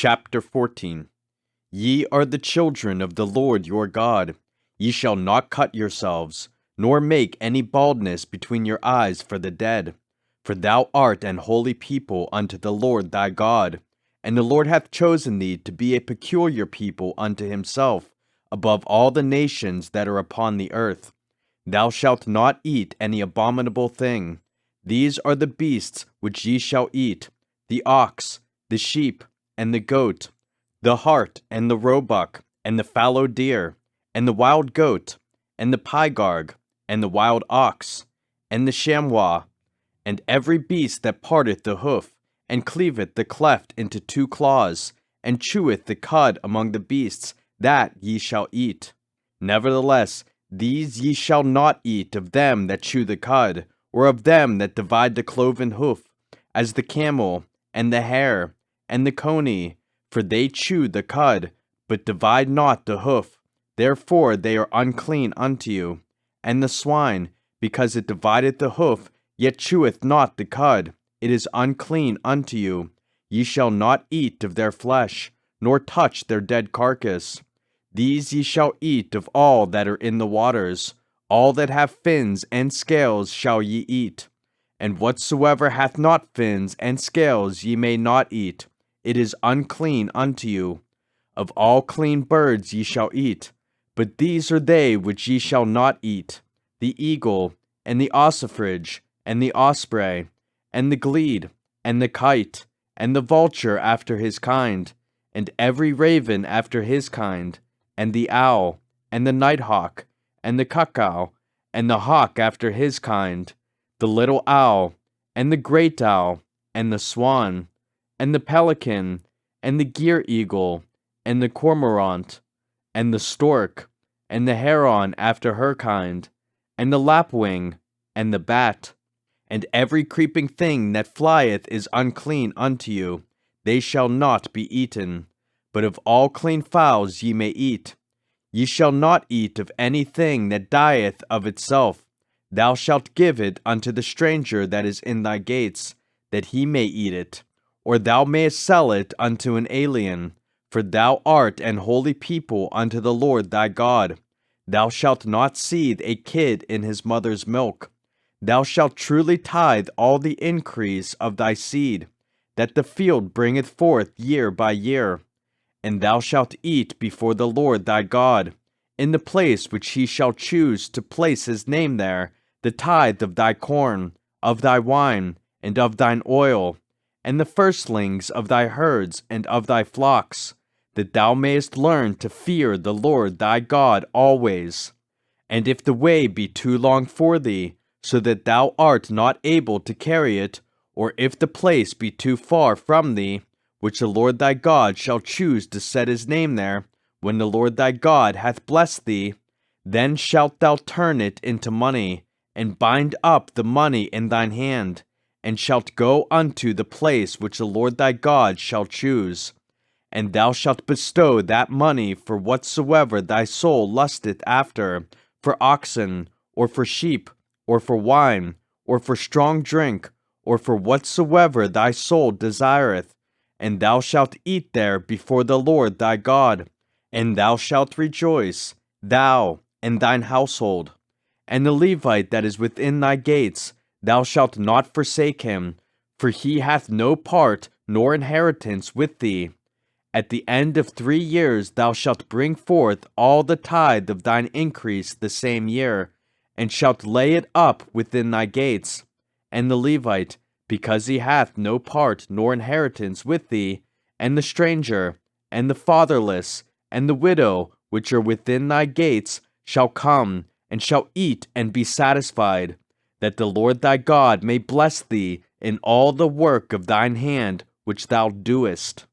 Chapter 14. Ye are the children of the Lord your God. Ye shall not cut yourselves, nor make any baldness between your eyes for the dead. For thou art an holy people unto the Lord thy God. And the Lord hath chosen thee to be a peculiar people unto himself, above all the nations that are upon the earth. Thou shalt not eat any abominable thing. These are the beasts which ye shall eat, the ox, the sheep, and the goat, the hart, and the roebuck, and the fallow deer, and the wild goat, and the pygarg, and the wild ox, and the chamois, and every beast that parteth the hoof, and cleaveth the cleft into two claws, and cheweth the cud among the beasts, that ye shall eat. Nevertheless, these ye shall not eat of them that chew the cud, or of them that divide the cloven hoof, as the camel, and the hare, and the coney, for they chew the cud, but divide not the hoof, therefore they are unclean unto you. And the swine, because it divideth the hoof, yet cheweth not the cud, it is unclean unto you. Ye shall not eat of their flesh, nor touch their dead carcass. These ye shall eat of all that are in the waters. All that have fins and scales shall ye eat. And whatsoever hath not fins and scales ye may not eat. It is unclean unto you. Of all clean birds ye shall eat. But these are they which ye shall not eat: the eagle, and the ossifrage, and the osprey, and the glede, and the kite, and the vulture after his kind, and every raven after his kind, and the owl, and the nighthawk, and the cuckoo, and the hawk after his kind, the little owl, and the great owl, and the swan, and the pelican, and the gyre eagle, and the cormorant, and the stork, and the heron after her kind, and the lapwing, and the bat. And every creeping thing that flieth is unclean unto you, they shall not be eaten. But of all clean fowls ye may eat. Ye shall not eat of any thing that dieth of itself. Thou shalt give it unto the stranger that is in thy gates, that he may eat it. Or thou mayest sell it unto an alien, for thou art an holy people unto the Lord thy God. Thou shalt not seethe a kid in his mother's milk. Thou shalt truly tithe all the increase of thy seed, that the field bringeth forth year by year. And thou shalt eat before the Lord thy God, in the place which he shall choose to place his name there, the tithe of thy corn, of thy wine, and of thine oil, and the firstlings of thy herds and of thy flocks, that thou mayest learn to fear the Lord thy God always. And if the way be too long for thee, so that thou art not able to carry it, or if the place be too far from thee, which the Lord thy God shall choose to set his name there, when the Lord thy God hath blessed thee, then shalt thou turn it into money, and bind up the money in thine hand, and shalt go unto the place which the Lord thy God shall choose. And thou shalt bestow that money for whatsoever thy soul lusteth after, for oxen, or for sheep, or for wine, or for strong drink, or for whatsoever thy soul desireth. And thou shalt eat there before the Lord thy God, and thou shalt rejoice, thou and thine household. And the Levite that is within thy gates, thou shalt not forsake him, for he hath no part nor inheritance with thee. At the end of 3 years thou shalt bring forth all the tithe of thine increase the same year, and shalt lay it up within thy gates. And the Levite, because he hath no part nor inheritance with thee, and the stranger, and the fatherless, and the widow, which are within thy gates, shall come, and shall eat and be satisfied, that the Lord thy God may bless thee in all the work of thine hand which thou doest.